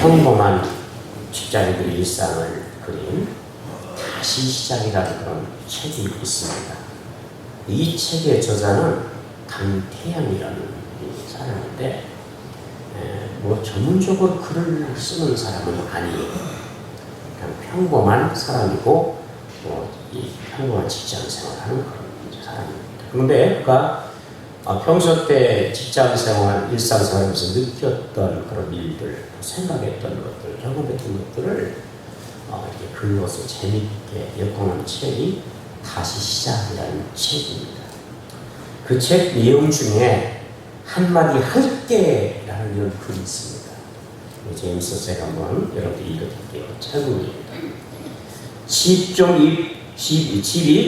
평범한 직장인들의 일상을 그린 다시 시작이라는 그런 책이 있습니다. 이 책의 저자는 강태양이라는 사람인데 뭐 전문적으로 글을 쓰는 사람은 아니에요. 그냥 평범한 사람이고 이 평범한 직장 생활하는 그런 사람입니다. 그런데 그가 평소 때 직장 생활, 일상 생활에서 느꼈던 그런 일들, 생각했던 것들, 경험했던 것들을 이렇게 글로서 재밌게 엮어놓은 책이 다시 시작이라는 책입니다. 그 책 내용 중에 한마디 할게라는 이런 글이 있습니다. 재밌어서 제가 한번 여러분들 읽어드릴게요. 짧은입니다. 집이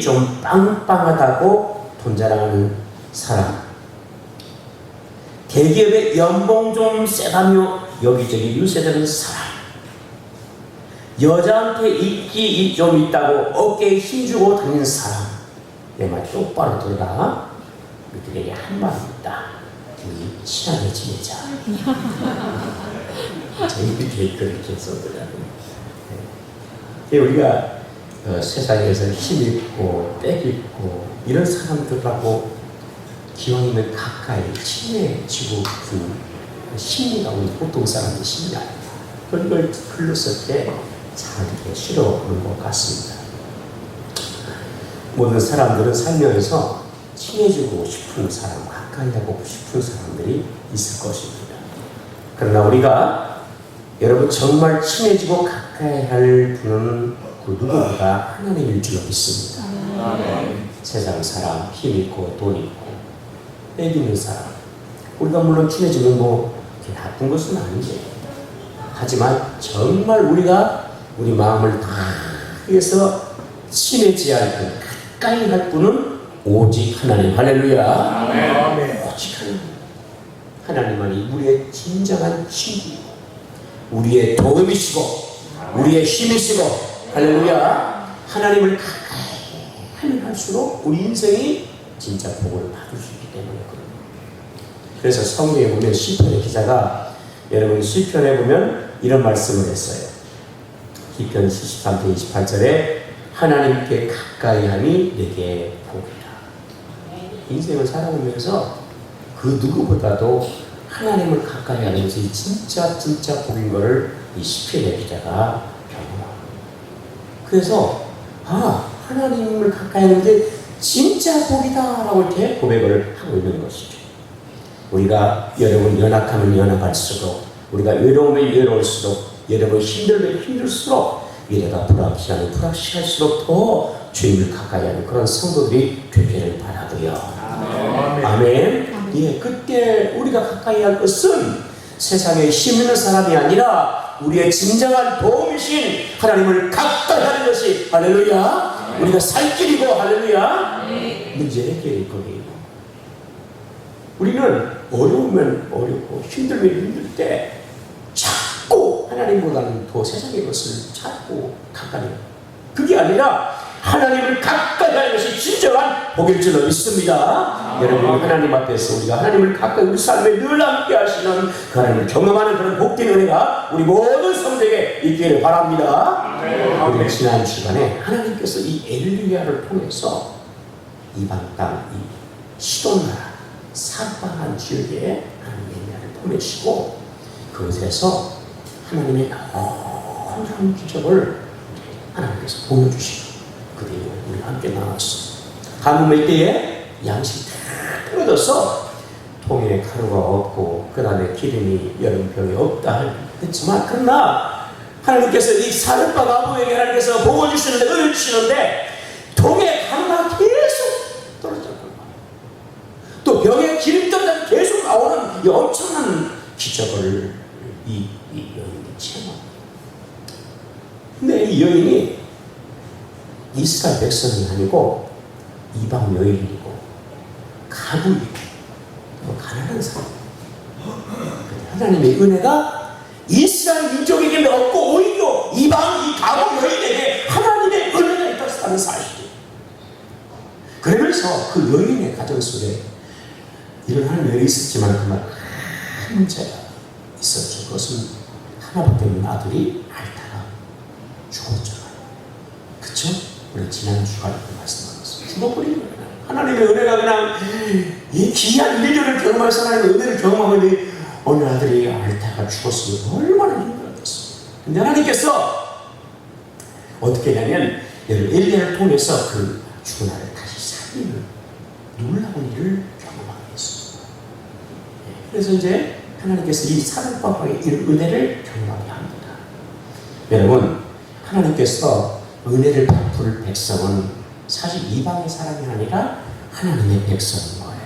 좀 빵빵하다고 돈 자랑하는 사람, 대기업의 연봉 좀 세다며 여기저기 유세되는 사람, 여자한테 인기 좀 있다고 어깨에 힘주고 다니는 사람, 내 말 똑바로 들어라. 우리들에게 한 말이 있다. 우리 친하게 지내자. 저희들이 그렇게 써더라고요. 우리가 세상에서 힘있고 때있고 이런 사람들하고 기왕 있는 가까이 친해지고 싶은 심리가 우리 보통 사람의 심리 아닙니다. 그런 걸 글로 쓸 때 잘 실어보는 것 같습니다. 모든 사람들은 살면서 친해지고 싶은 사람, 가까이 하고 싶은 사람들이 있을 것입니다. 그러나 우리가 여러분 정말 친해지고 가까이 할 분은 그 누구보다 하나님일 줄 믿습니다. 세상 사람, 힘 있고 돈 있고 때 있는 사람, 우리가 물론 친해지면 뭐 나쁜 것은 아니지. 하지만 정말 우리가 우리 마음을 다해서 친해져야 할 분, 가까이 할 분은 오직 하나님. 할렐루야. 아멘. 오직 하나님만이 우리의 진정한 친구, 우리의 도움이시고 우리의 힘이시고, 할렐루야. 하나님을 가까이 하면 할수록 우리 인생이 진짜 복을 받을 수 있기 때문에 그런. 그래서 성경에 보면 시편의 기자가, 여러분 시편에 보면 이런 말씀을 했어요. 시편 73편 28절에 하나님께 가까이 함이 내게 복이다. 인생을 살아오면서 그 누구보다도 하나님을 가까이 하는 것이 진짜 복인 것을 이 시편의 기자가 경험합니다. 그래서 하나님을 가까이 하는 게 진짜 복이다 라고 이렇게 고백을 하고 있는 것이죠. 우리가 여러분 연약하면 연약할수록, 우리가 외로우면 외로울수록, 여러분 힘들면 힘들수록, 미래가 불확실하면 불확실할수록 더 주님을 가까이 하는 그런 성도들이 되기를 바라고요. 아멘. 예, 그때 우리가 가까이 할 것은 세상에 힘 있는 사람이 아니라 우리의 진정한 도움이신 하나님을 가까이 하는 것이, 할렐루야, 우리가 살 길이고, 할렐루야, 문제 해결일 거예요. 우리는 어려우면 어렵고 힘들면 힘들 때 자꾸 하나님보다는 더 세상의 것을 찾고 가까이 해요. 그게 아니라 하나님을 가까이 하는 것이 진정한 복일 줄로 믿습니다. 여러분, 하나님 앞에서 우리가 하나님을 가까이 우리 삶에 늘 함께 하시는 그 하나님을 경험하는 그런 복된 은혜가 우리 모든 성도에게 있기를 바랍니다. 우리 지난 시간에 하나님께서 이 엘리야를 통해서 이방 땅, 이 시돈 나라 사방한 지역에 하나님 엘리야를 보내시고 그곳에서 하나님의 놀라운 기적을 하나님께서 보여주시고 그 뒤에 우리 함께 나왔어. 가뭄의 때에 양식이 다 떨어져서 통일에 가루가 없고 그 다음에 기름이 여름병이 없다 했지만, 그러나 하나님께서 이 사르밧 아부에게 하나님께서 복을 주시는데, 은혜를 주시는데 통에 가루가 계속 떨어졌고 또 병에 기름 떨어져 계속 나오는 이 엄청난 기적을 이 여인이 체험합니다. 근데 이 여인이 이스라엘 백성이 아니고 이방 여인이고 가부이고 가난한 사람. 하나님의 은혜가 이스라엘 민족에게 없고 오히려 이방 이 가부 여인에게 하나님의 은혜가 있다는 사실이에요. 그러면서 그 여인의 가정 속에 일어나는 일이 있었지만 그만 한 문제가 있었죠. 그것은 하나밖에 없는 아들이 앓다가 죽었잖아요. 그쵸? 우리 지난 주간에 말씀하셨어요. 죽어버리는 거예요. 하나님의 은혜가 그냥 이 귀한 인류를 경험해서 하나님의 은혜를 경험하고 있는 어느 아들이 앓다가 죽었으면 얼마나 힘들었겠어요. 근데 하나님께서 어떻게 하냐면 엘리야를 통해서 그 죽은 아들 다시 살리는 놀라운 일을 경험하게 했어요. 그래서 이제 하나님께서 이 사랑방방의 은혜를 경험하게 합니다. 여러분, 하나님께서 은혜를 베풀 백성은 사실 이방의 사람이 아니라 하나님의 백성인 거예요.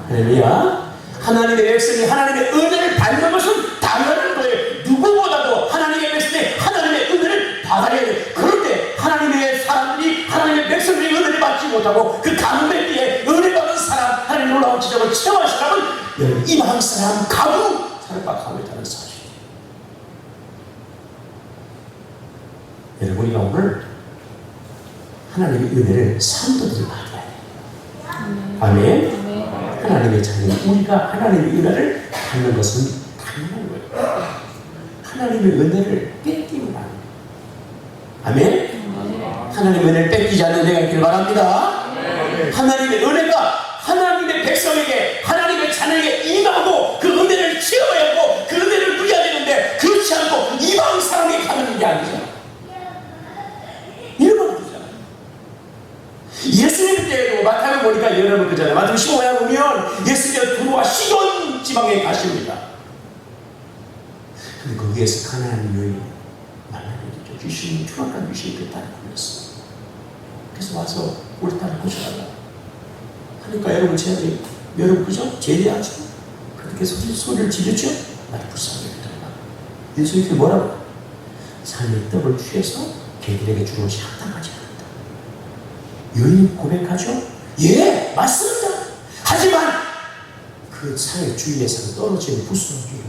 할렐루야. 하나님의 백성이 하나님의 은혜를 받는 것은 당연한 거예요. 누구보다도 하나님의 백성이 하나님의 은혜를 받아야 돼요. 그런데 하나님의 사람들이 하나님의 백성들이 은혜를 받지 못하고 그 가뭄의 뒤에 은혜 받은 사람, 하나님 놀라운 지적을 체험한 사람은 여러분 이방 사람 가부 살박하고 있다는 사실이에요. 여러분, 우리가 오늘 하나님의 은혜를 산도들이 받아야 돼요. 아멘. 하나님의 자녀, 우리가 하나님의 은혜를 받는 것은 당연한 거예요. 하나님의 은혜를 뺏기면 안 돼요. 아멘. 하나님의 은혜를 뺏기지 않는 내가 있기를 바랍니다. 하나님의 은혜가 하나님의 백성에게, 하나님의 자녀에게 임하고 그 은혜를 체험해야 하고 그 은혜를 누려야 되는데 그렇지 않고 이방 사람에게 가는 게 아니죠. 예수님 때에도 마태복음 보니까 여러분 그잖아요. 마태복음 15장에 보면 예수님이 두루와 시돈 지방에 가십니다. 근데 거기에서 가나안 여인이 만나게 되죠. 귀신이 추악한 귀신이 그 딸을 걸렸어요. 그래서 와서 우리 딸을 고쳐달라 하니까 여러분 제자들이 여러분 그죠? 제대하죠. 그렇게 소리를 지르죠. 많이 불쌍하게 되더라. 예수님이 뭐라고? 삶의 떡을 취해서 개들에게 주는 것이 합당하지 않아. 여인이 고백하죠? 예, 맞습니다. 하지만 그 상의 주위에서 떨어지는 부스러기를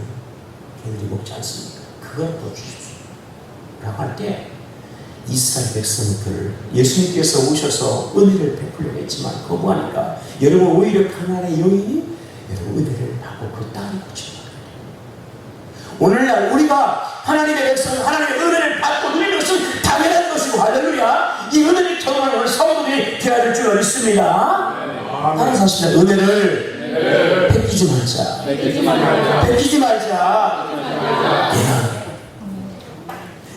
걔들이 먹지 않습니까? 그걸 더 주십시오. 라고 할 때 이스라엘 백성들 예수님께서 오셔서 은혜를 베풀려고 했지만 거부하니까 여러분 오히려 가나안의 여인이 여러분 은혜를 받고 그 딸이 고쳐요. 오늘날 우리가 하나님의 백성, 하나님의 은혜를 받고 누리는 것은 당연한 것이고 할렐루야. 이 은혜를 경험하는 오늘 성도들이 되어야 될 줄 믿습니다. 다른 사실은 은혜를 뺏기지 말자. 뺏기지 말자.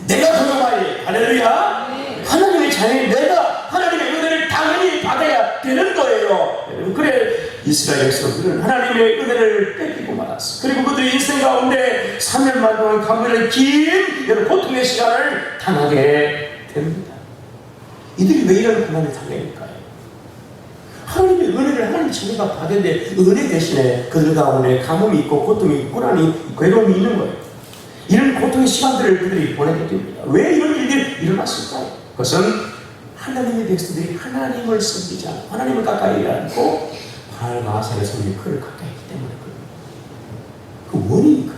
내가 경험할 할렐루야. 하나님의 자녀인 내가 하나님의 은혜를 당연히 받아야 되는 거예요. 그래 이스라엘 백성들은 하나님의 은혜를 뺏기고 말았어. 그리고 그들의 인생 가운데 3년만 동안 가문의 긴 고통의 시간을 당하게 됩니다. 이들이 왜 이런 고난을 당할까요? 하나님의 은혜를 하나님 자녀가 받았는데 은혜 대신에 그들 가운데 가뭄이 있고 고통이 있고 고난이 있고 괴로움이 있는 거예요. 이런 고통의 시간들을 그들이 보내게 됩니다. 왜 이런 일들이 일어났을까요? 그것은 하나님의 백성들이 하나님을 섬기지 않고 하나님을 가까이 않고 바알과 아세라의 섬기는 그를 가까이 했기 때문에 그 원인이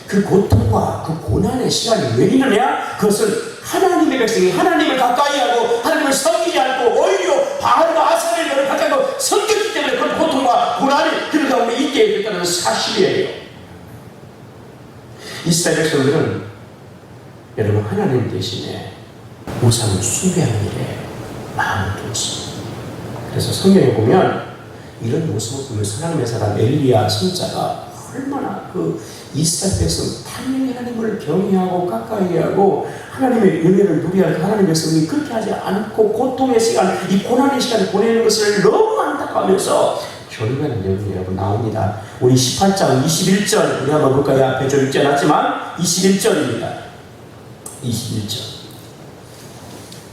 그 고통과 그 고난의 시간이 왜 있느냐? 그것은 하나님의 백성이 하나님을 가까이 하고 하나님을 섬기지 않고 오히려 바알과 아세라를 가까이 하고 섬겼기 때문에 그 고통과 고난이 그들 가운데 있게 됐다는 사실이에요. 이스라엘 백성들은 여러분 하나님 대신에 우상을 숭배하는 일에 마음을 두었습니다. 그래서 성경에 보면 이런 모습을 보면서 하나님의 사람 엘리야 선자가 얼마나 그 이스라엘 백성 당연히 하나님을 경외하고 가까이 하고 하나님의 은혜를 누리할 하나님의 백성이 그렇게 하지 않고 고통의 시간, 이 고난의 시간을 보내는 것을 너무 안타까워하면서 결국에는 여러분 나옵니다. 우리 18장 21절 우리 한번 볼까요? 앞에 좀 읽지 않았지만 21절입니다. 21절.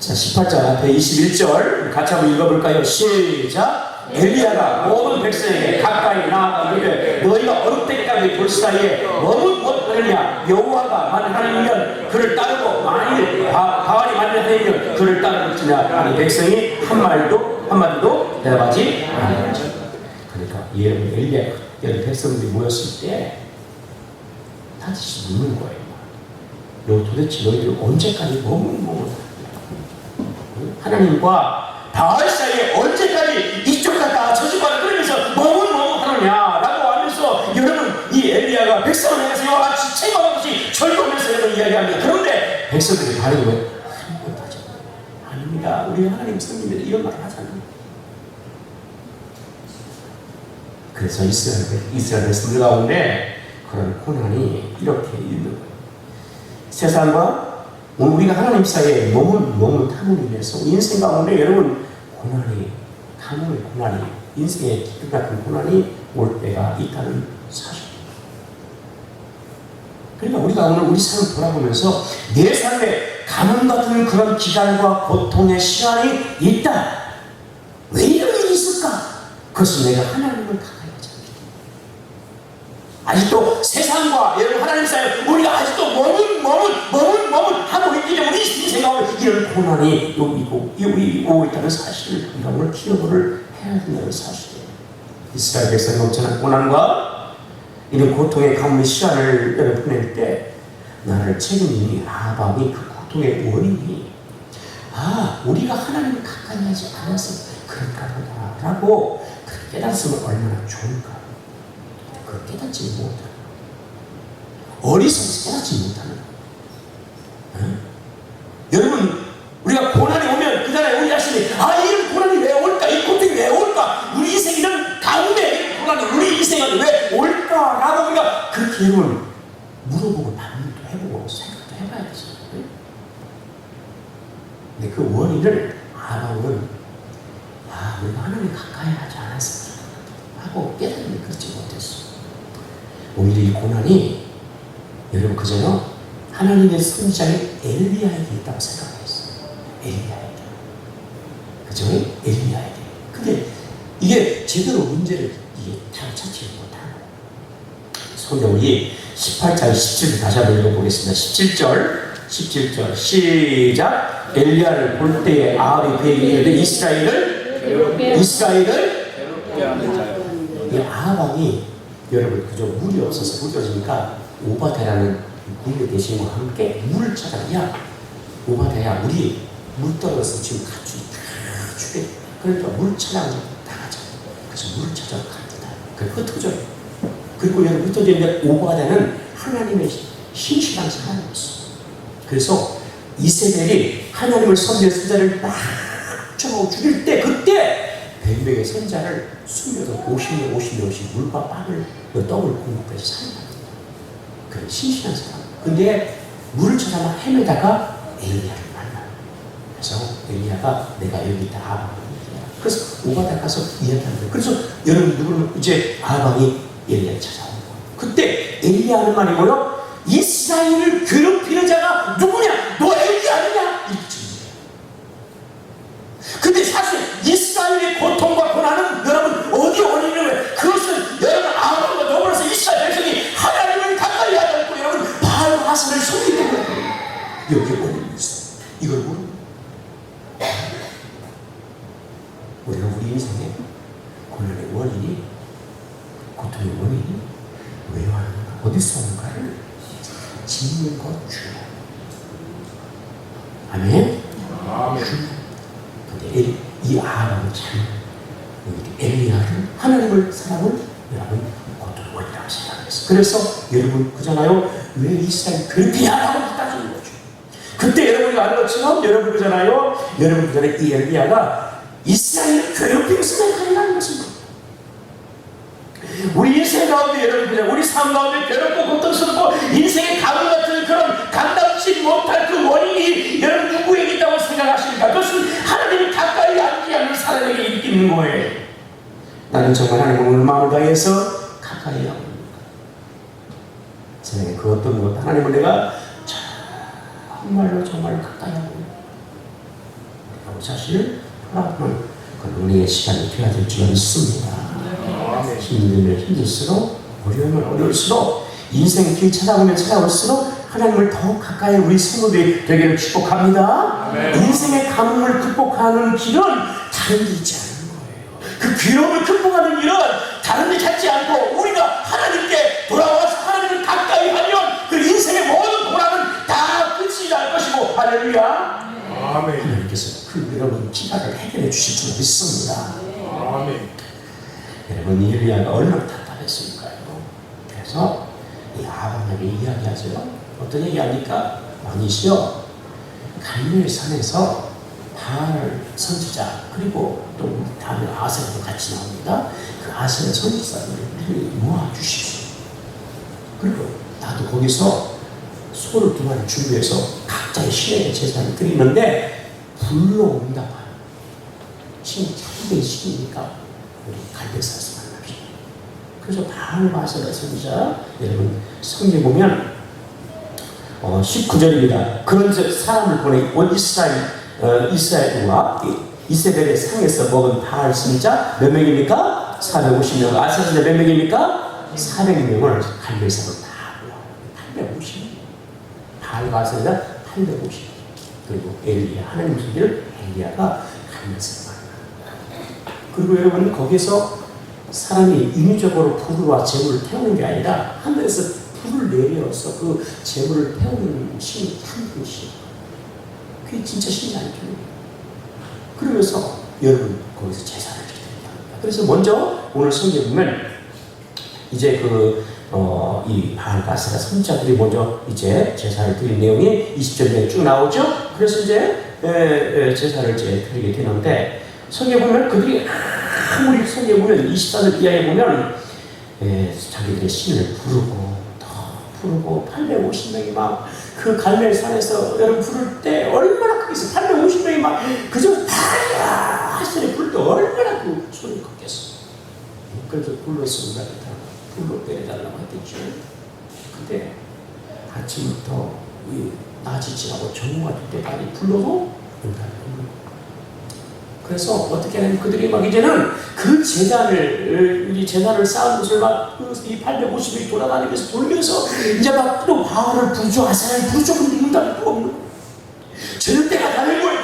자, 18장 앞에 21절 같이 한번 읽어볼까요? 시작. 엘리야가 모든 백성에게 가까이 나아가 이르되 너희가 어느 때까지 볼 사이에 너무 못하느냐? 여호와가 만일 하나님이면 그를 따르고 만일 바알이 만일 하나님이면 그를 따르겠느냐? 아니 백성이 한마디도 대답하지 않았죠. 그러니까 여러분 엘리야 여러 백성들이 모였을 때 다시 묻는 거예요. 너 도대체 너희들 언제까지 머뭇머뭇 하나님과 바알 사이에 언제까지 이쪽 갔다 저쪽 갔다 그러면서 머뭇머뭇 하느냐라고 하면서 여러분 이 엘리야가 백성을 향해서 이와 같이 책망하고 이렇게 이야기합니다. 그런데 백성들이 반응이 왜? 한번 하죠. 아닙니다. 우리 하나님 성님들 이런 말을 하잖아요. 그래서 이스라엘 백성들 가운데 그런 고난이 이렇게 있는 거예요. 세상과 우리가 하나님 사이에 몸을 타물이면서 인생 가운데 여러분 고난이 가뭄의 고난이 인생의 기쁨 같은 고난이 올 때가 있다는 사실입니다. 그러니까 우리가 오늘 우리 삶을 돌아보면서 내 삶에 가뭄 같은 그런 기간과 고통의 시간이 있다. 왜 이런 일이 있을까? 그것은 내가 하나님을 가까이 하지 않기 때문에. 아직도 세상과 여러분 하나님 사이에 우리가 아직도 머문 하고 있기 때문에 우리 인생 가운데 이런 고난이 오고 있다는 사실을 우리가 오늘 기억을 해야 된다는 사실이에요. 이스라엘 백성의 엄청난 고난과 이런 고통의 가뭄의 시간을 보낼 때 나를 책임지는 아합이 그 고통의 원인이 우리가 하나님을 가까이 하지 않아서 그런가 보다라고 깨달았으면 얼마나 좋을까. 그걸 깨닫지 못하는 어리석어서 깨닫지 못하는 여러분 우리가 고난이 오면 그 전에 우리 자신이 이런 고난이 왜 올까? 이 고통이 왜 올까? 우리 인생 이런 가운데 고난이 우리 인생은 왜 올까? 라고 우리가 그 기회를 물어보고 반문도 해보고 생각도 해봐야 되잖아요. 근데 그 원인을 아합은 우리가 하나님 가까이 하지 않았어 하고 깨달음이 그렇지 못했어. 오히려 이 고난이 여러분 그저요 하나님의 선지자인 엘리야에게 있다고 생각했어요. 엘리야에게. 그죠? 엘리야에게. 근데 이게 제대로 문제를 이게 다 찾지 못하고. 성경이 18장 17절 다시 한번 읽어보겠습니다. 17절 시작. 엘리야를 볼 때에 아합이 그에게 이르되 이스라엘을 괴롭게 하는 자요. 이 아합이 여러분 그저 물이 없어서 물이 없으니까 오바데라는 군대 대신과 함께 물을 찾아. 오바데야 우리 물 떨어져서 지금 가축이 다 죽게. 그러니까 물 찾아가지고 나가자. 그래서 물을 찾아 갑니다. 그게 흩어져요. 그리고 여러분 흩어지는데 오바데는 하나님의 신실한 사람이었어. 그래서 이세벨이 하나님을 섬기는 선자를 막 쳐서 죽일 때 그때 100명의 선자를 숨겨서 50명씩 물과 빵을 떡을 공급해서 살인합니다. 그런 신실한 사람. 근데 물을 찾아 막 헤매다가 엘리야를 만나요. 그래서 엘리야가 내가 여기 있다 아합. 그래서 오바다 가서 이야기하는 거예요. 그래서 여러분 누구는 이제 아합이 엘리야를 찾아온 거예요. 그때 엘리야 하는 말이 뭐요? 이스라엘을 괴롭히는 자가 누구냐? 너 엘리야 아니냐? 이렇게 질문해요. 근데 사실 이스라엘의 고통과 고난은 여러분 어디 원인을 왜? 그것은 여러분 아합과 더불어서 이스라엘 백성이 하나님을 가까이 하지 않고 여러분 바알 하신을 속이기 때문에 여기에 원인이 있어. 이걸 모르는 우리가 우리 인생에 고난의 원인이 고통의 원인이 왜 왔는가 어디서 오는가를 짓는 것 중요해요. 아멘? 근데 이 아합은 참 엘리야를 하나님을 사랑을 여러분 고통의 원이라고 생각했어. 그래서 여러분 그잖아요. 왜 이스라엘 괴롭히냐라고 따지는 거죠. 그때 여러분이 아는 것처럼 여러분 그잖아요. 여러분 그 전에 이 엘리야가 이스라엘을 괴롭히고 생각하는 것입니다. 우리 인생 가운데 여러분 그냥 우리 삶 가운데 괴롭고 고통스럽고 인생의 가뭄 같은 그런 감당치 못할 그 원인이 여러분 누구에게 있다고 생각하십니까? 그것은 하나님이 가까이 앉지 않는 사람에게 있는 거예요. 나는 정말 하나님을 마음을 다해서 가까이 하고 세상에 그 어떤 것 하나님을 내가 정말 가까이 하고 우리 자신을 돌아보는 그 은혜의 시간이 되어야 될 줄 믿습니다. 힘들면 힘들수록 어려우면 어려울수록 인생 길 찾아보면 찾아올수록 하나님을 더 가까이 우리 성도들이 되기를 축복합니다. 인생의 가뭄을 극복하는 길은 다른 데 있지 않은 거예요. 그 괴로움을 극복하는 길은 다른 데 찾지 않고 우리가 하나님께 돌아와서 하나님을 가까이 하면 그 인생의 모든 고난은 다 끝이 날 것이고 할렐루야. 하나님께서 그 여러분 기가를 해결해 주실 줄 믿습니다. 여러분 엘리야가 얼마나 답답했을까요? 그래서 이 아브라함에게 이야기하죠. 어떤 얘기합니까? 왕이시여, 갈멜산에서 바알 선지자, 그리고 또 다음에 아세라도 같이 나옵니다. 그 아세라 선지자들을 모아주십시오. 그리고 나도 거기서 소를 2마리 준비해서 각자의 신에게 제사를 드리는데 불로 응답하여, 신이 참된 신이니까 우리 갈멜산에서 만납시다. 그래서 바알 아세라 선지자, 여러분 성경 보면 19절입니다. 그런즉 사람을 보내 온 이스라엘과 이세벨의 상에서 먹은 바알 선지자 몇 명입니까? 450명. 아세라 선지자 몇 명입니까? 400명을 갈멜산으로 다 모아. 850명. 바알과 아세라 850명. 그리고 엘리야, 하나님 소리를 엘리야가 갈멜산으로 만나. 그리고 여러분, 거기서 사람이 인위적으로 불과 재물을 태우는 게 아니라 하늘에서 불을 내려서 그 재물을 태우는 신이 참된 신. 그게 진짜 신이 아니죠. 그러면서 여러분 거기서 제사를 드립니다. 그래서 먼저 오늘 성경에 보면 이제 이 바알 아세라 선지자들이 먼저 이제 제사를 드린 내용이 20절에 쭉 나오죠. 그래서 이제 제사를 이제 드리게 되는데, 성경에 보면 그들이 아무리 성경에 보면 24절 이하에 보면 자기들의 신을 부르고 850명이 막 그 갈멜산에서 여러분 부를 때 얼마나 크겠어. 850명이 막 그저 하늘에 부를 때 얼마나 그 소리가 컸겠어. 그래서 불러서 응답했다고, 불로 때려달라고 했겠죠. 근데 아침부터 낮이 지나고 정오가 될 때까지 불러도 응답이 없는 거예요. 그래서 어떻게 하냐면 그들이 막 이제는 그 제단을 쌓은 곳을 막 이 850명이 돌아다니면서 돌면서 이제 막 또 바알을 부르죠, 아세라를 부르죠. 근데 응답이 또 없는 거예요. 저녁 때가 다 된 거예요.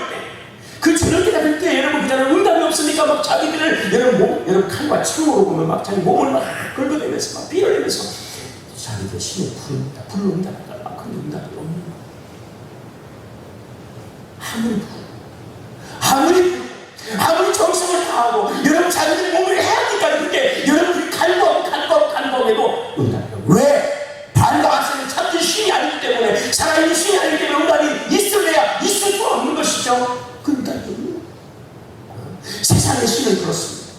그 저녁 때가 될 때 여러분 그자는 응답이 없으니까 막 자기들을 여러분 칼과 창으로 보면 막 자기 몸을 막 긁어내면서 막 빌어내면서 자기들 신을 부릅니다. 불로 응답하다가 근데 응답이 없는 거예요. 아무리 정성을 다하고 여러분 자기들의 몸을 해야 하니까 그렇게 여러분들이 간구해도 응답이 없어요. 왜? 바알과 아세라는 참된 신이 아니기 때문에, 살아있는 신이 아니기 때문에 응답이 있을 수 없는 것이죠. 그 응답이 없는 거예요. 세상의 신은 그렇습니다.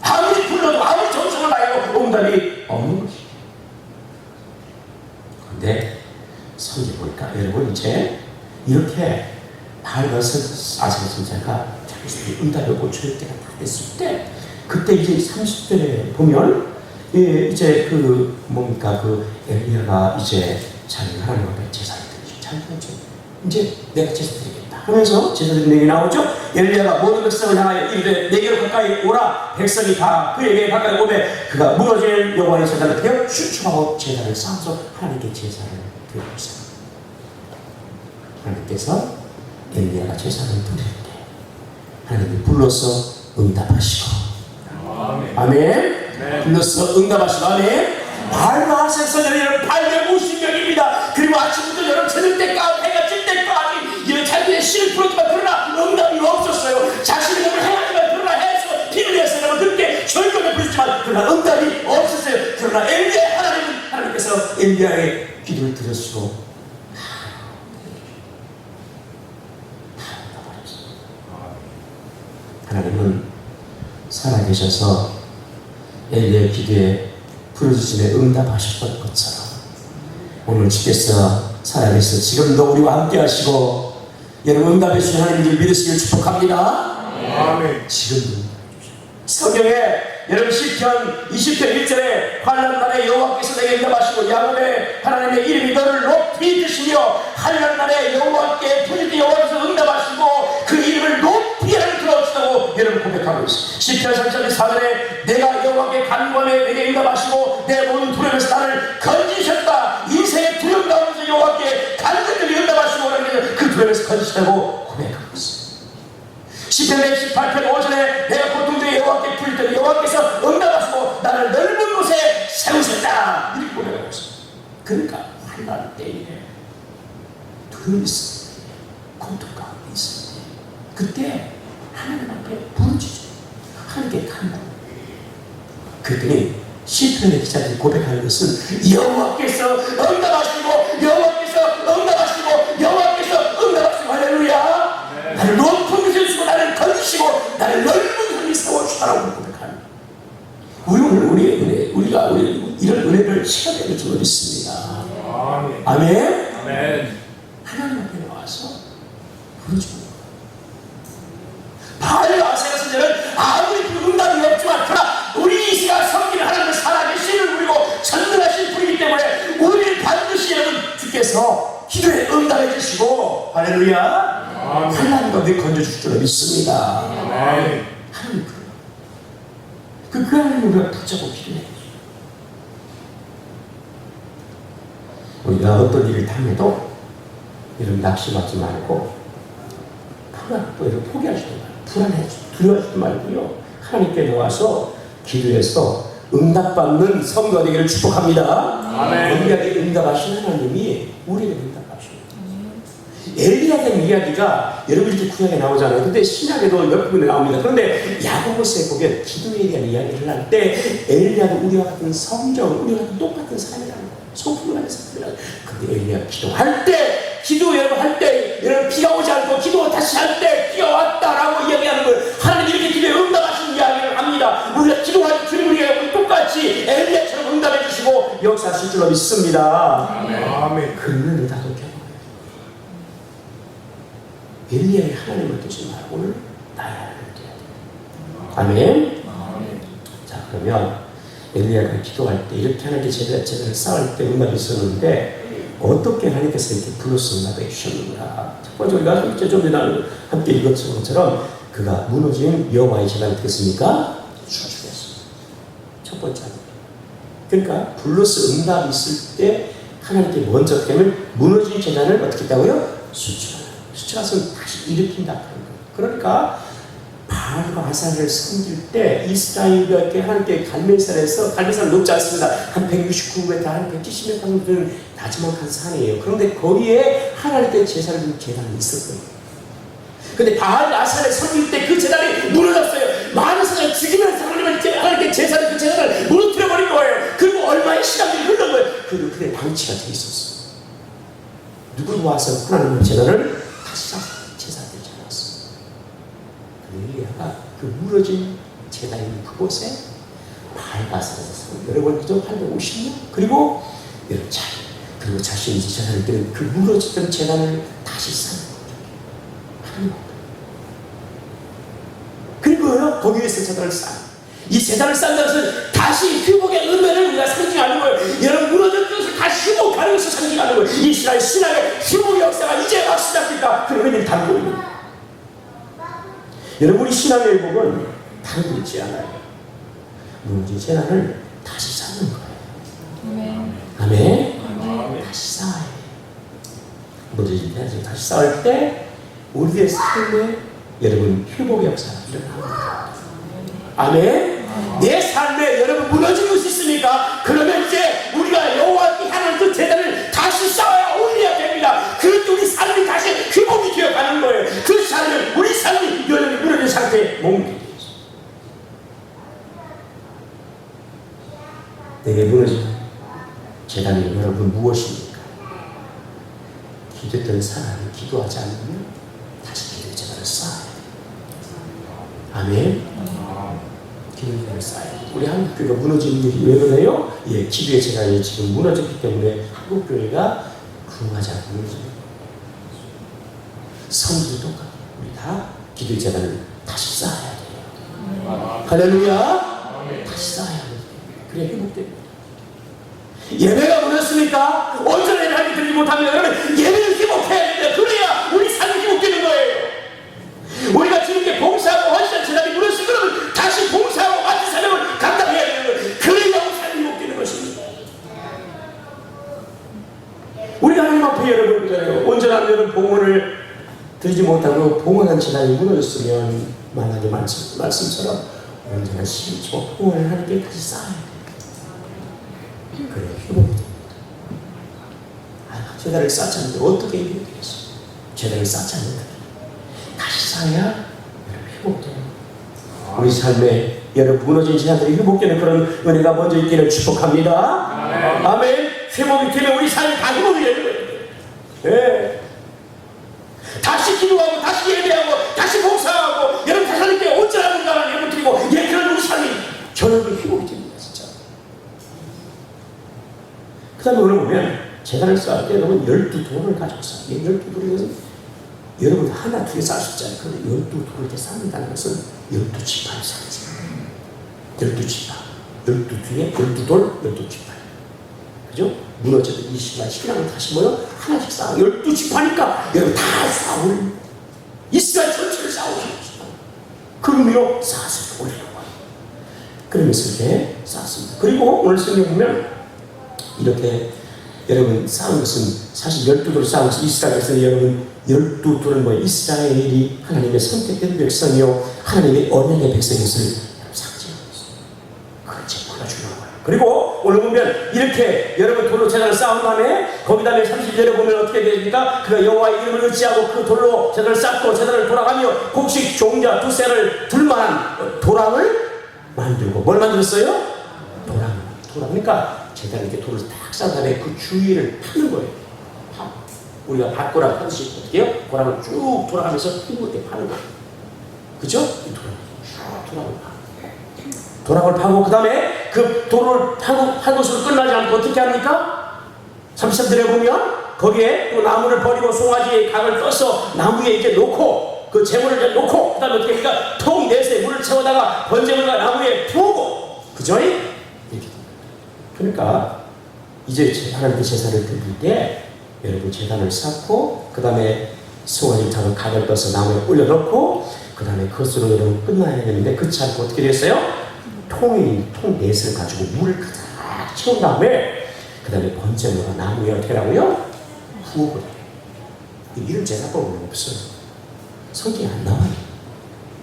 아무리 불러도 아무리 정성을 다해도 응답이 없는 것이죠. 그런데 성경 보니까 여러분 이제 이렇게 바알과 아세라 선지자가 응답이 없고 저녁 때가 다 됐을 때, 그때 이제 30절에 보면 이제 엘리야가 이제 자기 하나님 앞에 제사를 드리죠. 잘 들었죠. 이제 내가 제사 드리겠다 하면서 제사 드리는 얘기 나오죠. 엘리야가 모든 백성을 향하여 이르되 내게로 가까이 오라. 백성이 다 그에게 가까이 오매 그가 무너질 여호와의 제단을 되어 춤추하고 제단을 쌓아서 하나님께 제사를 드리고 있습니다. 하나님께서 엘리야가 제사를 드릴 때 하나님이 불러서 응답하시고, 아멘. 불러서 응답하시고, 아멘. 바알과 아세라 선지자는 850명입니다. 그리고 아침부터 여러분 저녁 때까지 해가 질 때까지 자기의 신을 부르지만 그러나 응답이 없었어요. 자신의 몸을 해야지만 그러나 해서 피를 내서 여러분 그렇게 절경을 부르지만 그러나 응답이 없었어요. 그러나 하나님께서 엘리야의 기도를 들으시고 하나님은 살아계셔서 엘리야의 기도에 부르짖음에 응답하셨던 것처럼 오늘 주께서 살아계셔서 지금도 우리와 함께 하시고 여러분 응답해 주신 하나님을 믿으시길 축복합니다. 아멘. 지금도 성경에 여러분 시편 20편 1절에 환난날에 여호와께서 내게 응답하시고 야곱의 하나님의 이름이 너를 높이 드시며 환난날에 여호와께 부르짖되 여호와께서 응답하시고 그 이름을 높이 하나님 들어주시다고 여러분 고백하고 있습니다. 시편 3편 4절에 내가 여호와께 간구하며 내게 응답하시고 내 모든 두려움에서 나를 건지셨다. 인생의 두려움 가운데서 여호와께 간절히 응답하시고 그 두려움에서 건지시다고 고백하고 있습니다. 시편 118편 5절에 내가 고통 중에 여호와께 부를 때 여호와께서 응답하시고 나를 넓은 곳에 세우셨다. 이렇게 고백하고 있습니다. 그러니까 환난 때에 두려움이 있을 때, 고통 가운데 있을 때 그때 하나님 앞에 부르짖어요. 하나님께 간구. 그랬더니 시편의 기자들이 고백하는 것은 여호와께서 응답하시고 여호와께서 응답하시고 여호와께서 응답하시고 할렐루야. 나를 높은 곳에 주시고 나를 건지시고 나를 넓은 하늘에 세워주시라고 고백하는 우리 오늘 우리의 은혜 우리가 이런 은혜를 체험해야 될 줄 믿습니다. 아멘. 하나님 앞에 나와서 부르짖는 거예요. 바알과 아세라 선지자는 아무리 그 응답이 없지만 그러나 우리 이스라엘 섬기는 하나님의 살아계심을 누리고 전능하신 분이기 때문에 우리를 반드시 여러분 주께서 기도에 응답해 주시고 할렐루야 환난 가운데 건져주실 줄 믿습니다. 하나님 그 하나님을 우리가 붙잡고 기도해야 돼요. 우리가 어떤 일을 당해도 이런 낙심하지 말고 또 이렇게 포기하지 말고 불안해하지 두려워하지 말고요. 하나님께 나와서 기도해서 응답받는 성도가 되기를 축복합니다. 우리에게 응답하신 하나님이 우리에게 응답하십니다. 엘리야에 대한 이야기가 여러분 이렇게 구약에 나오잖아요. 근데 신약에도 몇 군데 나옵니다. 그런데 야고보서에 보면 기도에 대한 이야기를 할 때 엘리야도 우리와 같은 성정, 우리와 같은 똑같은 사람이라는 거예요. 성품을 가진 사람이라는 거예요. 근데 엘리야 기도할 때, 기도 여러분 할 때, 여러분 비가 오지 않고 기도 다시 할 때 비가 왔다라고 이야기하는 거예요. 하나님 이렇게 기도에 응답하신 이야기를 합니다. 우리가 기도할 주님 우리가 똑같이 엘리야처럼 응답해 주시고 역사하실 줄로 믿습니다. 아멘. 그 은혜를 나도 경험해요. 엘리야의 하나님을 두지 말고 오늘 나의 하나님을 둬야 돼요. 아멘. 자 그러면 엘리야가 기도할 때 이렇게 하나님께 제단을 쌓을 때 응답이 있었는데 어떻게 하나님께서 이렇게 불러서 응답해 주셨는가. 첫 번째 우리가 좀 전에 함께 읽었던 것처럼 그가 무너진 여호와의 제단을 어떻게 했습니까? 수축했습니다. 첫 번째 그러니까 불러서 응답이 있을 때 하나님께 먼저 어떻게 하면 무너진 제단을 어떻게 했다고요? 수축해서 다시 일으킨다 그런 거예요. 그러니까 바알과 아사를 섬길 때 이스라엘에게 하나님께 갈멜산은 높지 않습니다. 한 169m, 한 170m 정도는 나지막한 산이에요. 그런데 거기에 하나님께 제사를 드리는 제단이 있었어요. 그런데 바알과 아사를 섬길 때 그 제단이 무너졌어요. 많은 사람을 죽이면서 하나님께 제사를 그 제단을 무너뜨려버린 거예요. 그리고 얼마의 시간이 흘른 거예요. 그리고 그의 방치가 돼 있었어요. 누구도 와서 하나님의 제단을 다시 제사를 드리지 않았어요. 엘리야가 그 무너진 제단이 있는 그곳에 바알과 아사를 여러 번 기도 850년 그리고 그리고 자신이 제사를 드린 그 무너졌던 제단을 다시 쌓는 거예요. 그리고요 거기에서 제단을 쌓아요. 이 제단을 쌓는 것은 다시 회복의 은혜를 우리가 상징하는 거예요. 여러분 무너진 것을 다시 회복하는 것을 상징하는 거예요. 이스라엘 신앙의 회복의 역사가 이제 막 시작됐다. 그런 의미를 담고 있는 거예요. 여러분 우리 신앙의 회복은 다른 거 있지 않아요. 무너진 제단을 다시 쌓는 거예요. 아멘. 다시 쌓아야 돼요. 무너진 제단을 다시 쌓을 때 우리의 삶에 여러분 회복의 역사가 일어납니다. 아멘. 내 삶에 여러분 무너진 것이 있습니까? 그러면 이제 우리가 여호와께 하나님 그 제단을 다시 쌓아야 올려야 됩니다. 그럴 때 우리 삶이 다시 회복이 되어가는 거예요. 그렇지 않으면 우리 삶이 여전히 무너진 상태에 머물게 되죠. 내게 무너진 제단이 여러분 무엇입니까? 기도했던 사람이 기도하지 않으면 다시 기도의 제단을 쌓아야 돼요. 아멘. 기도를 쌓아야 돼요. 우리 한국교회가 무너지는 게 왜 그래요? 예, 기도의 제단이 지금 무너졌기 때문에 한국교회가 구하지 않고 무너집니다. 성도 똑같아요. 우리 다 기도의 제단을 다시 쌓아야 돼요. 할렐루야. 다시 쌓아야 돼요. 그래 회복됩니다. 예배가 무너졌습니까? 온전한 예배를 드리지 못하면 여러분 예배를 회복해야 됩니다. 그래야 우리 삶이 회복되는 거예요. 우리가 주님께 봉사하고 헌신한 제단이 무너지면 그러면 다시 봉사하고 같은 사명을 감당해야 되는 거예요. 그래야 우리 삶이 회복되는 것입니다. 우리가 하나님 앞에 여러분 그잖아요. 온전한 여러분 봉헌을 드리지 못하고 봉헌한 제단이 무너졌으면 만약에 말씀처럼 온전한 12조 봉헌을 하나님께 다시 쌓아야 돼요. 그래 회복이 됩니다. 제단을 쌓지 않는데 어떻게 회복이 되겠어요? 제단을 쌓지 않는다. 다시 쌓아야 회복돼요. 우리 삶에 여러분 무너진 제사들이 회복되는 그런 은혜가 먼저 있기를 축복합니다. 아멘. 회복이 되면 우리 삶이 다 회복이 되는 거예요. 예. 다시 기도하고 다시 예배하고 다시 봉사하고 여러분 다시 하나님께 온전한 건강을 예배 드리고 그런 우리 삶이 저녁에 회복이 됩니다. 진짜. 그 다음에 오늘 보면 제단을 쌓을 때 여러분 12돌을 가지고 쌓아요. 12돌은 여러분 하나 두 개 쌓을 수 있잖아요. 그런데 12돌을 이렇게 쌓는다는 것은 12지파를 쌓지. 12지파 12뒤에 12돌 12지파. 그죠? 무너져도 이 시간 신앙을 다시 모여 하나씩 쌓아 12지파니까 여러분 다 쌓아올립니다. 이스라엘 전체를 쌓아오십시오. 그 의미로 쌓아서 올리려고 해요. 그러면서 이렇게 쌓았습니다. 그리고 오늘 성경 보면 이렇게 여러분 쌓은 것은 사실 12돌을 쌓은 것은 이스라엘에서는 여러분 12돌은 뭐예요? 이스라엘이 하나님의 선택된 백성이요 하나님의 언약의 백성이었을 상징하고 있어요. 그걸 제가 보여주는 거예요. 그리고 오늘 보면 이렇게 여러분 돌로 제단을 쌓은 다음에 거기 다음에 30절에 보면 어떻게 됩니까? 그가 여호와의 이름을 의지하고 그 돌로 제단을 쌓고 제단을 돌아가며 곡식 종자 두새를 둘만한 도랑을 만들고 뭘 만들었어요? 도랑. 그러니까 제단에 이렇게 돌을 딱 쌓은 다음에 그 주위를 파는 거예요. 우리가 밭고랑 하듯이 어떻게 해요? 고랑을 쭉 돌아가면서 이렇게 파는 거예요. 그죠? 이 도랑을 파. 도랑을 파고 그 다음에 그 돌을 판 것으로 끝나지 않고 어떻게 합니까? 33절에 보면 거기에 또 나무를 버리고 송아지의 각을 떠서 나무 위에 이렇게 놓고 그 재물을 이제 놓고 그 다음에 어떻게 합니까? 통 넷에 물을 채워다가 번제물과 나무 위에 부고 그죠? 이렇게 됩니다. 그러니까 이제 하나님께 제사를 드릴 때 여러분 제단을 쌓고 그 다음에 송아지를 잡은 각을 떠서 나무에 올려놓고 그 다음에 그것으로 여러분 끝나야 되는데 그렇지 않고 어떻게 됐어요? 통 넷을 가지고 물을 가득 채운 다음에 그 다음에 번제물과 나무 위에 어떻게 하라고요? 부어버려요. 이런 제사법은 없어요. 성경에 안 나와요.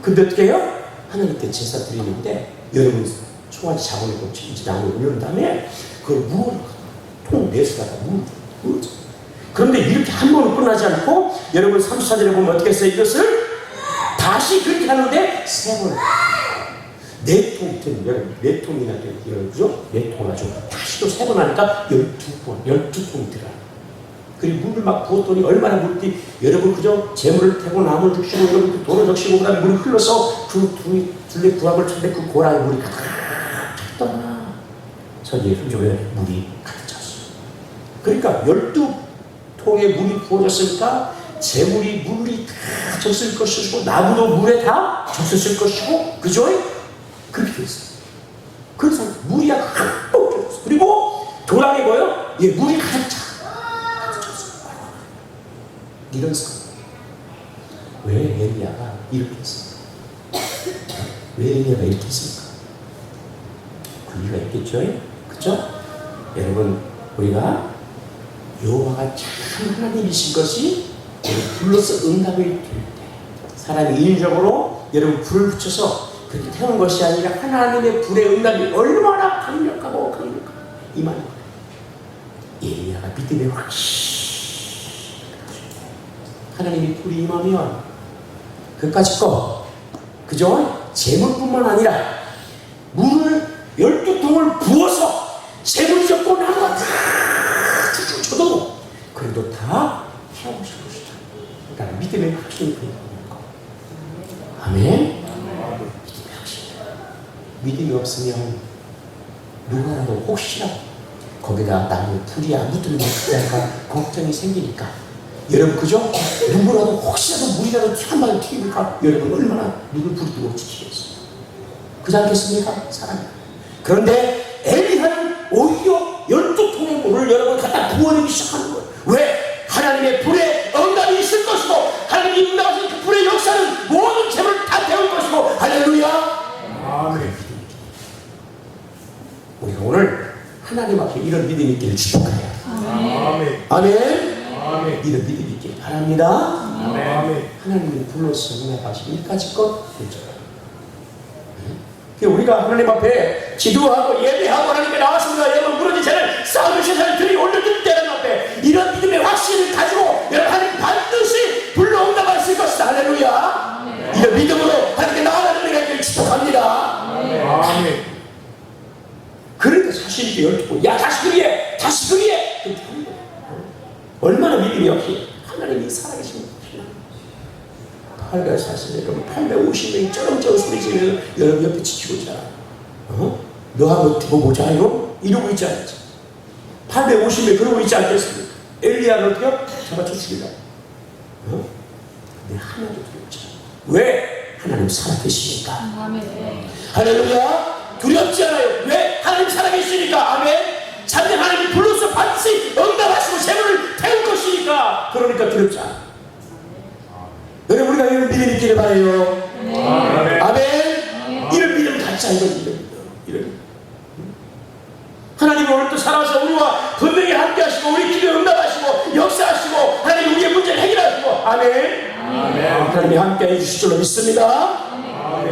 근데 어떻게 해요? 하나님께 제사 드리는데 여러분 송아지 잡아놓고 이제 나무에 올려놓은 다음에 그걸 물어요. 통 넷에다가 물을 그런데 이렇게 한 번은 끝나지 않고 여러분 34절에 보면 어떻게 했어요? 이것을 다시 그렇게 하는데 세 번. 네 통, 여러분, 네 통이나 돼요. 그죠? 네 통 가지고 다시 또 세 번 하니까 12번, 12통이 들어요. 그리고 물을 막 부었더니 얼마나 물이 여러분 그죠? 재물을 태고 나무를 적시고 여러분 돌을 적시고 그다음에 물이 흘러서 그 둘레 부합을 쳤는데 그 고랑에 물이 가득 찼더라. 저기에 흔적에 물이 가득 찼어요. 그러니까 12통에 물이 부어졌으니까 재물이 물이 다 젖을 것이고 나무도 물에 다 젖었을 것이고 그죠? 그렇게 됐어요. 그래서 물이 한 번 그리고 도랑이 뭐예요? 물이 가득 차. 이런 상황. 왜 엘리야가 이렇게 했습니까? 왜 엘리야가 이렇게 했습니까? 그 이유가 있겠죠? 그렇죠? 여러분 우리가 여호와가 참 하나님이신 것이 불로서 응답이 될 때 사람이 인위적으로 여러분 불을 붙여서 그렇게 태우는 것이 아니라 하나님의 불의 응답이 얼마나 강력하고 임하는 거예요. 엘리야가 믿음의 확신 하나님이 불이 임하면 그까짓 거 그죠? 재물뿐만 아니라 물을 12통을 부어서 재물이 적고 나무가 다 쳐도 그래도 다 태우실 것이다. 그러니까 믿음의 확신이 보이는 거. 아멘? 믿음의 확신. 믿음이 없으면 누구라도 혹시라도 거기다 나무 불이 안 붙으면 어떡할까 걱정이 생기니까 여러분 그죠? 누구라도 혹시라도 물이라도 한 방울 튀기니까 여러분 얼마나 누굴 부리고 지키겠어요. 그렇지 않겠습니까? 사람이. 그런데 엘리야는 오히려 12통의 물을 여러분 갖다 부어내기 시작하는 거예요. 왜? 하나님의 불에 응답이 있을 것이고 하나님이 응답하신 그 불의 역사는 모든 재물을 다 태울 것이고 할렐루야. 아멘. 우리가 오늘 하나님 앞에 이런 믿음이 있기를 축복해요. 아멘. 아멘. 이런 믿음이 있기를 바랍니다. 아멘. 하나님이 불러서 응답하신 이까짓 것 되죠. 우리가 하나님 앞에 기도하고 예배하고 하나님께 나왔습니다. 여러분 무너진 죄를 쌓은 세상을 들이 올려줄 때는 앞에 이런 믿음의 확신을 가지고 여러분 하나님 반드시 불러 응답하실 것이다. 할렐루야. 이런 믿음으로 하나님께 나아가는 우리가 있기를 축복합니다. 우리 역시 하나님이 살아계신 팔가 사실 여러분 850명이 쩌렁쩌렁 소리지면 여러분 옆에 지키고 있잖아. 너 한번 두고 보자 이러고 있지 않지. 850명 그러고 있지 않겠습니까? 엘리야를 어떻게 잡아쳐 죽이다. 근데 하나도 두렵지 않아. 왜? 하나님 살아계시니까. 할렐루야. 두렵지 않아요. 왜? 하나님 살아계시니까. 아멘. 참된 하나님이 불러서 반드시 응답하시고 재물을 태울 것이니까. 그러니까 두렵지 않아. 여러분 우리가 이런 믿음 있기를 바라요. 아멘. 이런 믿음 갖자. 이런 하나님 오늘 또 살아서 우리와 분명히 함께 하시고 우리 기도에 응답하시고 역사하시고 하나님 우리의 문제를 해결하시고 아멘. 하나님이 함께 해주실 줄로 믿습니다.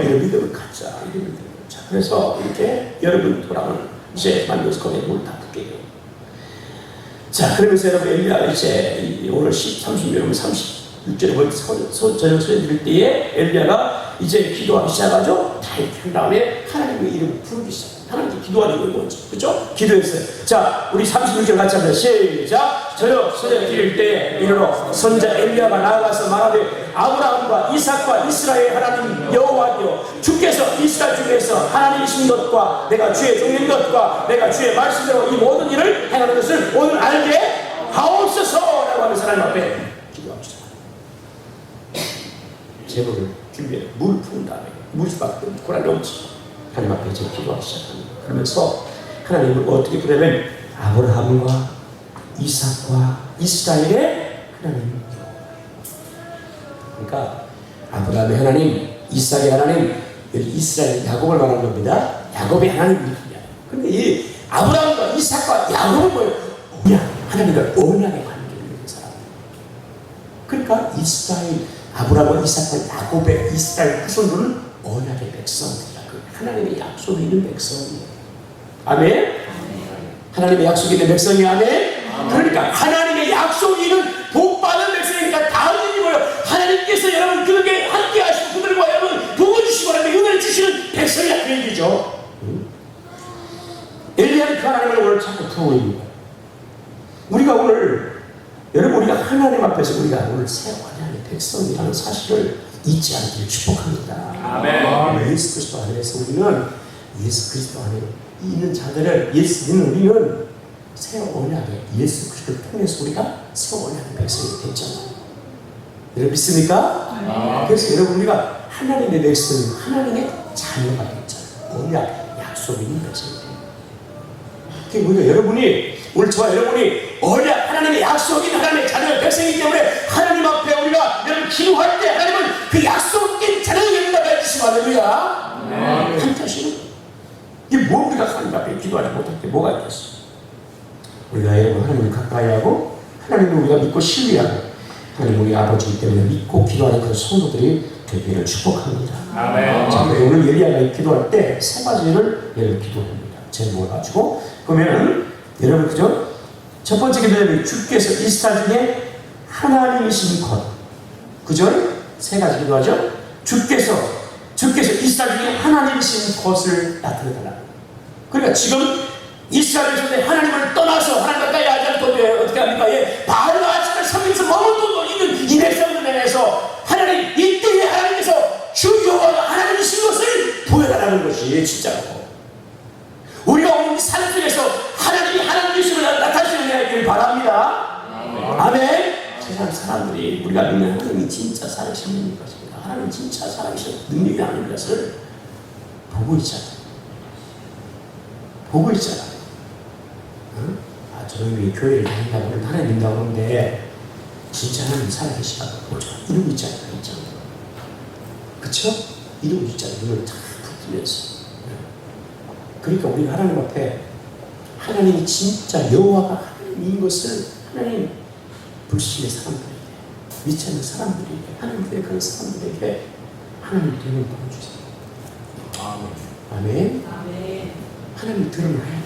이런 믿음을 갖자. 이런 믿음을. 자, 그래서 이렇게 여러분 돌아오는 이제 만들어서 거기에 물을 다 붓게요. 자, 그러면서 여러분 엘리야가 이제 오늘 30명 36절에 저녁 소리 드릴 때에 엘리야가 이제 기도하기 시작하죠. 다 이렇게 한 다음에 하나님의 이름을 부르기 시작해요. 하나님께 기도하는 거 뭔지, 그죠? 기도했어요. 자, 우리 36절 같이 합니다. 시작! 저녁 소리 드릴 때에 이르러 선자 엘리야가 나아가서 말하되 아브라함과 이삭과 이스라엘 하나님 여호와여 주께서 이스라엘 중에서 하나님이신 것과 내가 주의 종인 것과 내가 주의 말씀대로 이 모든 일을 행하는 것을 오늘 알게 하옵소서라고 하면서 하나님 앞에 기도합시다. 제물을 준비해 물 푸는 다음에 물수밖에 고라니 넘치고 하나님 앞에 이제 기도하기 시작합니다. 그러면서 하나님을 어떻게 부르면 아브라함과 이삭과 이스라엘의 하나님. 그러니까 아브라함의 하나님, 이삭의 하나님, 여기 이스라엘 야곱을 말하는 겁니다. 야곱의 하나님입니다. 그런데 이 아브라함과 이삭과 야곱은 뭐예요? 하나님과 언약의 관계를 있는 사람. 그러니까 이스라엘, 아브라함과 이삭과 야곱의 이스라엘 후손들은 언약의 백성입니다. 하나님의 약속이 있는 백성이에요. 아멘? 하나님의 약속이 있는 백성이 아멘? 그러니까 하나님의 약속이 있는 복받은 백성이니까 다음이 뭐예요? 하나님께서 여러분 그들에게 함께 하시고 그들과 여러분 도와주시고 하나님의 은혜를 주시는 백성이라 그 얘기죠. 엘리야는 그 하나님을 오늘 자꾸 부르고 있는 거예요. 우리가 오늘 여러분 우리가 하나님 앞에서 우리가 오늘 새 하나님의 백성이라는 사실을 잊지 않기를 축복합니다. 아멘. 예수 그리스도 안에서 우리는 예수 그리스도 안에 있는 자들을 예수 믿는 우리는 새 언약의 예수 그리스도를 통해서 우리가 새 언약의 백성이 됐잖아요. 여러분 믿습니까? 그래서 여러분 우리가 하나님의 백성, 하나님의 자녀가 됐잖아요. 언약, 약속이 있는 백성이 돼요. 그게 우리가 여러분이 오늘 저와 여러분이 언약, 하나님의 약속이 있는 하나님의 자녀의 백성이기 때문에 하나님 앞에 우리가 여러분 기도할 때 하나님은 그 약속인 자녀의 연락을 해주시고 할렐루야. 함께 하시는 거예요. 이게 뭐 우리가 하나님 앞에 기도하지 못할 때 뭐가 있겠어? 우리가 여러분 하나님을 가까이 하고 하나님을 우리가 믿고 신뢰하고 하나님 우리 아버지이기 때문에 믿고 기도하는 그런 성도들이 되기를 축복합니다. 아멘. 자, 오늘 엘리야가 기도할 때 세 가지를 여러분 기도합니다. 제목을 가지고 그러면은 여러분 그죠? 첫 번째 기도는 주께서 이스라엘 중에 하나님이신 것, 그죠? 세 가지 기도하죠. 주께서 이스라엘 중에 하나님이신 것을 나타내달라. 그러니까 지금 이스라엘 중에 하나님을 떠나서 하나님 가까이 하지 않고 어떻게 합니까? 바알과 아스타를 섬기면서 머물고 있는 이 백성들 안에서 하나님 이때에 하나님께서 주 여호와가 하나님이신 것을 보여달라는 것이 진짜로 우리가 오늘 삶 속에서 하나님이 하나님이심을 나타내시는 은혜를 바랍니다. 아멘. 세상 사람들이 우리가 믿는 하나님이 진짜 살아계신 것입니다. 하나님 진짜 살아계신 능력이 아닌 것을 보고 있잖아요. 응? 저놈이 교회를 다닌다고 하면 하나님 믿는다고 하는데 진짜 하나님 살아계시다고 보죠. 이러고 있잖아요. 그쵸? 이러고 있잖아요. 눈을 다 붙이면서. 그러니까 우리가 하나님 앞에 하나님이 진짜 여호와가 하나님인 것을 하나님 불신의 사람들에게 믿지 않는 사람들에게 하나님께 그런 사람들에게 하나님 되는 도와주세요. 아멘. 하나님 드러나야 돼.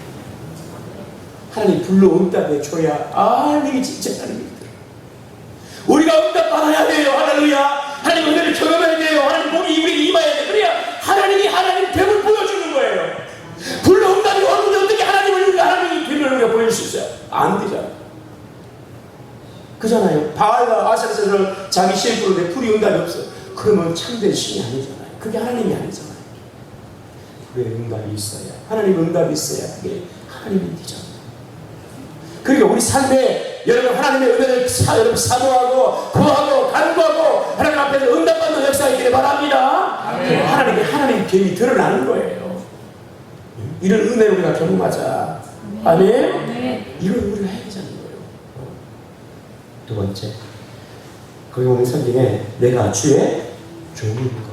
하나님 불러 응답해 줘야 하나님이 진짜 하나님이 들어. 우리가 응답 받아야 돼요. 할렐루야. 하나님 은혜를 경험해야 돼요. 하나님 복이 우리에게 임해야 돼. 그래야 하나님이 하나님 됨을 보여주는 거예요. 불러 응답이 왔는데 어떻게 하나님이 됨을 우리가 보여줄 수 있어요? 안 되잖아. 그잖아요. 바알과 아세라를 자기 신을 부르는데 불이 응답이 없어. 그러면 참된 신이 아니잖아요. 그게 하나님이 아니잖아요. 불의 응답이 있어야, 하나님 응답이 있어야 그게 하나님의 뜻이잖아요. 그러니까 우리 삶에 여러분 하나님의 은혜를 여러분 사모하고 구하고 간구하고 하나님 앞에서 응답받는 역사가 있기를 바랍니다. 아멘. 하나님 됨이 드러나는 거예요. 이런 은혜를 우리가 경험하자. 아멘. 아멘. 이런 우리가 해야 되자는 거예요. 두 번째, 거기 보면 성경에 내가 주의 종인 것.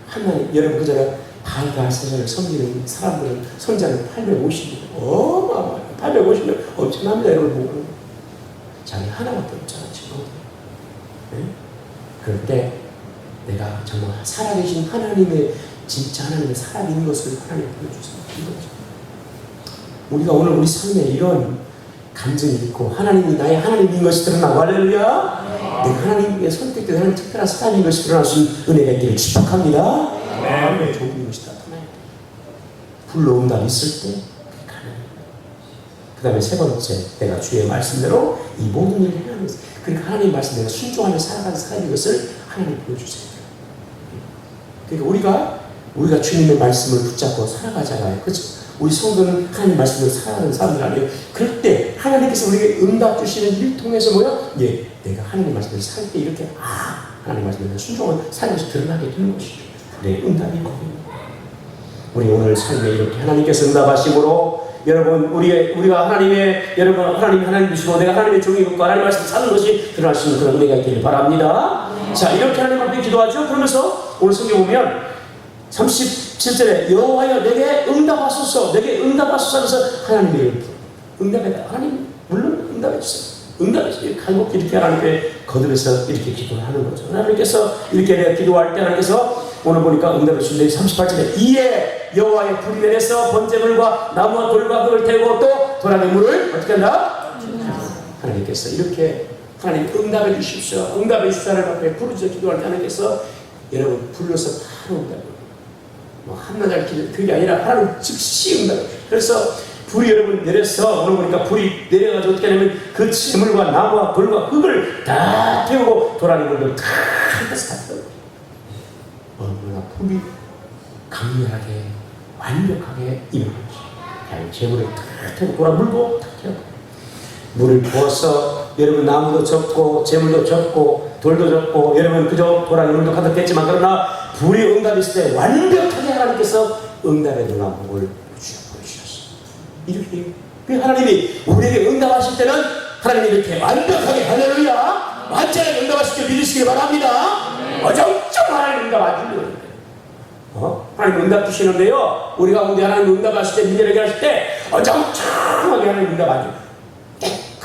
하나님, 여러분 그전에 바알과 아세라를 섬기는 사람들은 선자는 850명. 어마어마해요. 850명 엄청납니다. 여러분 보고 자기 하나밖에 없잖아 지금. 네? 그럴 때 내가 정말 살아계신 하나님의 진짜 하나님의 살아있는 것을 하나님 보여주세요. 우리가 오늘 우리 삶에 이런 감정이 있고 하나님이 나의 하나님인 것이 드러나고 할렐루야. 내가 하나님의 선택된 하나님 특별한 사람인 것이 드러날 수 있는 은혜가 있기를 축복합니다. 마음의 좋은 것이 나타나야 돼. 불러온다 있을 때 그 다음에 세 번째, 내가 주의 말씀대로 이 모든 일을 행하는 것. 그러니까 하나님 말씀대로 순종하며 살아가는 사람인 것을 하나님 보여주세요. 그러니까 우리가 주님의 말씀을 붙잡고 살아가잖아요. 그렇죠? 우리 성도는 하나님 말씀으로 살아가는 사람들 아니에요. 그럴 때 하나님께서 우리에게 응답 주시는 일 통해서 뭐요? 예, 내가 하나님 말씀을 살 때 이렇게 하나님 말씀대로 순종을 사는 것이 드러나게 되는 것이죠. 네, 응답이 거기입니다. 우리 오늘 삶에 이렇게 하나님께서 응답하심으로 여러분 우리가 하나님의 여러분 하나님 주시고 내가 하나님의 종이 있고 하나님 말씀 사는 것이 드러날 수 있는 그런 은혜가 있기를 바랍니다. 자, 이렇게 하나님 앞에 기도하죠. 그러면서 오늘 성경 보면 37절에 여호와여 내게 응답하소서, 내게 응답하소서 하면서 하나님의 응답해라. 하나님 물론 응답해 주세요. 응답해 주세요. 갈급히 이렇게 하나님께 거듭해서 이렇게 기도를 하는 거죠. 하나님께서 이렇게 내가 기도할 때 하나님께서 오늘 보니까 응답해 주신데 38절에 이에 여호와의 불이 내려서 번제물과 나무와 돌과 흙을 태우고 또 도랑의 물을 어떻게 한다? 하나님께서 이렇게 하나님 응답해 주십시오. 응답해 주십시오. 하나님 앞에 부르짖어 기도할 때 하나님께서 여러분 불러서 바로 응답해 한나절 기도 그게 아니라 하나님 즉시 응답해. 그래서 불이 여러분 내려서 오늘 보니까 불이 내려가지고 어떻게 하냐면 그 재물과 나무와 돌과 흙을 다 태우고 도랑의 물을 다 흩어서 갔다. 얼마나 불이 강렬하게 완벽하게 임하는지. 재물을 다 태우고 도랑 물도 다 태우고 물을 부어서 여러분 나무도 적고 재물도 적고 돌도 적고 여러분 그저 도랑의 물도 가득했지만 그러나 불이 응답이 있을 때 완벽하게 하나님께서 응답의 놀라움을 보여주셨어요. 이렇게 하나님이 우리에게 응답하실 때는 하나님이 이렇게 완벽하게 할렐루야 완전하게 응답하실 줄 믿으시기 바랍니다. 어정쩡 하나님 응답하시는 하나님 응답 주시는데요. 우리 가운데 하나님 응답하실 때 믿음을 얘기하실 때 어정쩡하게 하나님 응답하죠. 깨끗하게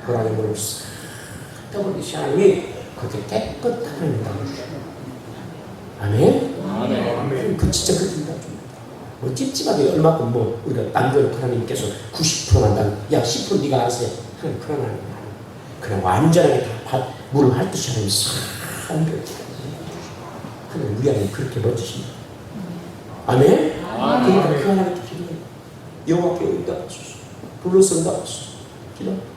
하나님을 싹 떠버리시 하나님이 그렇게 깨끗한 응답을 주셔요. 아멘? 아멘. 그 진짜 그렇게 응답 줍니다. 뭐 찝찝하게 얼마큼 뭐 우리가 남겨놓고 하나님께서 90% 난다. 야 10% 네가 알아서 해. 하나님 그런 하나님. 그냥 완전하게 다 물을 핥듯이 하나님 싹 완벽히 하나님 우리 하나님 그렇게 멋지십니다. 아멘? 그러니까 그 하나님께 기도해요. 여호와께 응답하소서. 불러서 응답하소서. 기도합니다.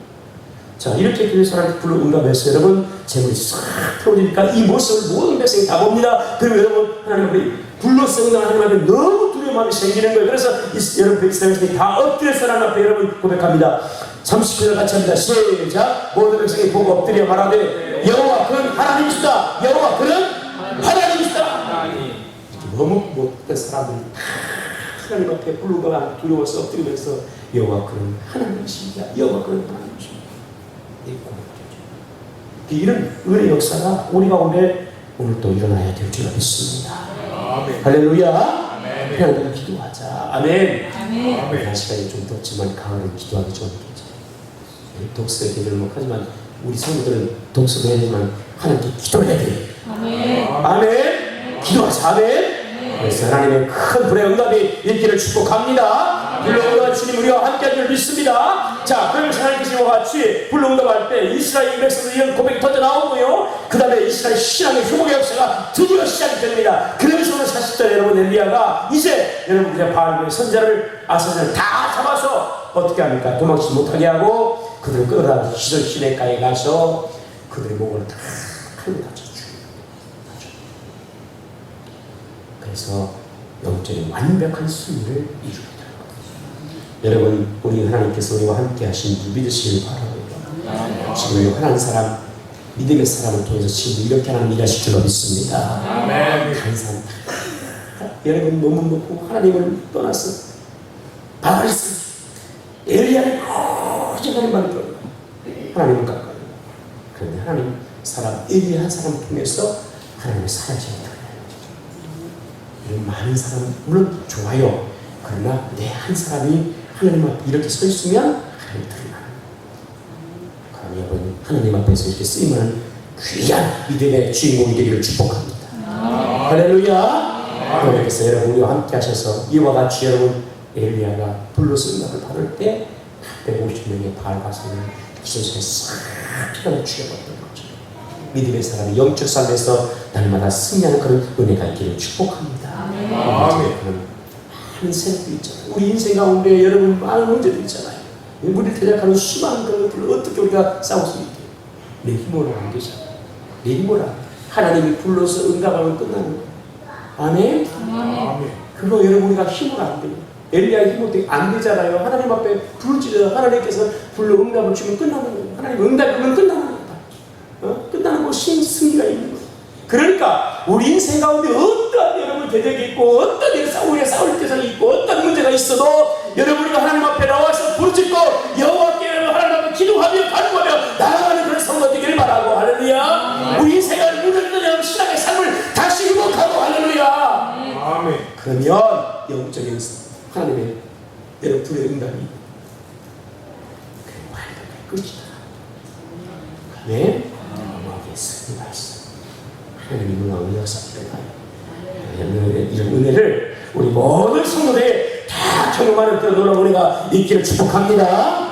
자, 이렇게 기도해서 하나님께 불러 응답해서 여러분 재물이 싹 태워지니까 이 모습을 모든 백성이 다 봅니다. 그리고 여러분 하나님 앞에 불러서 응답하는 하나님 앞에 너무 두려움이 생기는 거예요. 그래서 여러분 백성들이 다 엎드려서 하나님 앞에 여러분 고백합니다. 30절 같이 합니다. 시작. 모든 백성이 보고 엎드려 말하되 여호와 그는 하나님이시다. 여호와 그는 하나님이시다. 너무 못된 사람들이 다 하나님 앞에 불러가 두려워서 엎드리면서 여호와 그는 하나님이십니다. 여호와 그는 하나님이십니다. 이런 은혜 역사가 우리 가운데 오늘 또 일어나야 될 줄 믿습니다. 할렐루야. 그냥 기도하자. 아멘. 아멘. 시간이 좀 덥지만 가을은 기도하기 좋은 계절. 독서의 계절은 하지만 우리 성도들은 독서도 해야 되지만 하나님께 기도해야 돼요. 아멘. 기도하자. 아멘. 그래서 하나님의 큰 불의 응답이 있기를 축복합니다. 불러응답한 주님 우리와 함께할 줄 믿습니다. 자, 그러면서 하나님께서 이와 같이 불러응답할 때 이스라엘 백성들 이런 고백이 터져 나오고요. 그 다음에 이스라엘 신앙의 회복의 역사가 드디어 시작이 됩니다. 그러면서 오늘 40절 여러분 엘리야가 이제 여러분 그냥 바알의 선자를 아사자를 다 잡아서 어떻게 합니까? 도망치지 못하게 하고 그들을 끌어다 시내가에 가서 그들의 목을 다 칼로 다쳐 죽입니다. 그래서 영적인 완벽한 승리를 이루게 되는 겁니다. 여러분, 우리 하나님께서 우리와 함께 하신 믿으시길 바라고요. 지금 하나님 사람, 믿음의 사람을 통해서 지금 이렇게 하나님 일하실 줄로 믿습니다. 감사합니다. 여러분 너무 높고 하나님을 떠나서 바알을 엘리야를 거짓하는 말을 들어요. 하나님을 깎아요. 그런데 하나님 사람 엘리야 한 사람 통해서 하나님을 사라지게 돼요. 이런 많은 사람 물론 좋아요. 그러나 내 한 사람이 하나님 앞에 이렇게 서 있으면 하나님 드러나는. 그럼 여러분 하나님 앞에서 이렇게 쓰임하는 귀한 믿음의 주인공이 되기를 축복합니다. 할렐루야. 하나님께서 여러분 우리와 함께 하셔서 이와 같이 여러분 엘리야가 불로서 응답을 받을 때 150명의 바알 가수를 기선수에 싹 피가 죽여버렸던 거죠. 믿음의 사람이 영적 삶에서 날마다 승리하는 그런 은혜가 있기를 축복합니다. 많은 생각도 있잖아요. 우리 인생 가운데 여러분 많은 문제도 있잖아요. 우리를 대적하는 수많은 것들을 어떻게 우리가 싸울 수 있게 내 힘으로 안 되잖아요. 내 힘으로 안 돼. 하나님이 불러서 응답하면 끝나는 거예요. 아멘? 그거 여러분 우리가 힘으로 안 돼요. 엘리야의 힘으로 안 되잖아요. 하나님 앞에 부르짖어 하나님께서 불러 응답을 주면 끝나는 거예요. 하나님 응답이면 끝나는 겁니다. 끝나는 거 승리가 있는 거예요. 그러니까 우리 인생 가운데 어떠한 여러분 대적이 있고 어떤 우리가 싸울 대상이 있고 어떤 문제가 있어도 여러분이 하나님 앞에 나와서 부르짖고 여호와께 하나님 앞에 기도하며 간구하며 나아가는 그런 성도 되기를 바라고 할렐루야. 우리 인생을 무너뜨려 신앙의 삶을 다시 회복하고 할렐루야. 아멘. 그러면 영적인 하나님의 여러분의 응답이 완벽할 것이다. 아멘. 어머니의 승리가 있어. 하나님이 문화를 역사합니다. 이런 은혜를 우리 모든 성도들이 다 경험하는 그런 놀라운 은혜가 있기를 축복합니다.